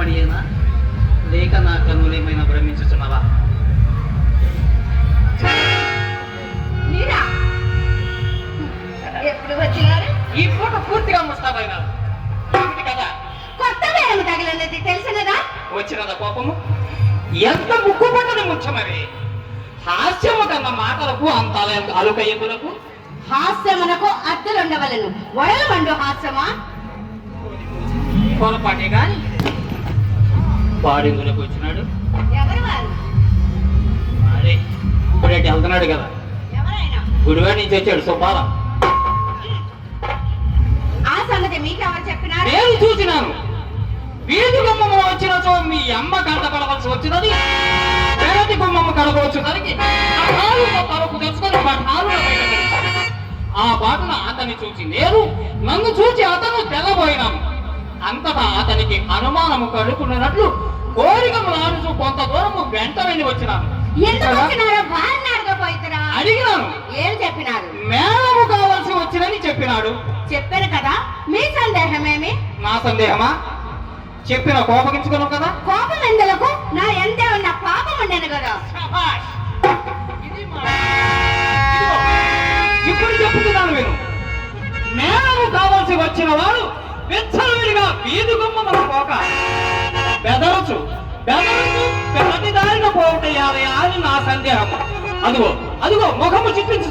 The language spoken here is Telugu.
కనబడియేనా లేక నా కన్నులేమైనా భ్రమించుచున్నవా? మీరా ఎప్పుడు వచ్చినారు? ఈ పూట పూర్తిగా ముస్తాబైనారు కదా. కొత్తగా ఏమి తగిలినది తెలిసినదా? వచ్చినదా కోపము? ఎంత ముక్కుపట్టని ముఖ్యమని హాస్యము కన్న మాటలకు అంత అలుకయ్యకులకు హాస్యమునకు అద్దెలుండవలను వడలు మండు హాస్యమా? పొరపాటే గాని బాడింగులకు వచ్చినాడు. ఎవరు వారు? అదే ఇప్పుడేటి వెళ్తున్నాడు కదా, ఎవరైనా గుడివాడి నుంచి వచ్చాడు సుబ్బారావు. ఆ సంగతి మీకెవరు చెప్పినారు? నేను చూసినాను. వీధి గుమ్మము వచ్చినచో మీ అమ్మ కంట పడవలసి వచ్చినది, పెరటి గుమ్మము కడపవచ్చుదానికి తలుపు తెచ్చుకొని ఆ బాటున అతన్ని చూసి నేను, నన్ను చూసి అతను తెల్లబోయినాను. అంతటా అతనికి అనుమానము కలుగుకున్నట్లు కోరికము లాడుచు కొంత దూరము వెంట వెళ్ళి వచ్చినాను. అడిగినాను. ఏం చెప్పినారు? మేళము కావాల్సి వచ్చినని చెప్పినాడు. చెప్పాను కదా, మీ సందేహమేమి? నా సందేహమా? చెప్పిన కోపగించుకున్నావు కదా. కోపం ఎందులకు? నా ఎంతే ఉన్న పాపం ఉండేను కదా. ఇప్పుడు చెప్పుతున్నాను విను. మేళము కావాల్సి వచ్చిన వాడు విచ్చలవిడిగా వీధి గుమ్మముల పోక బెదరచు పెరటి దారిన పోవటయాలి అని నా సందేహము. అదిగో అదిగో ముఖము చిట్టించు.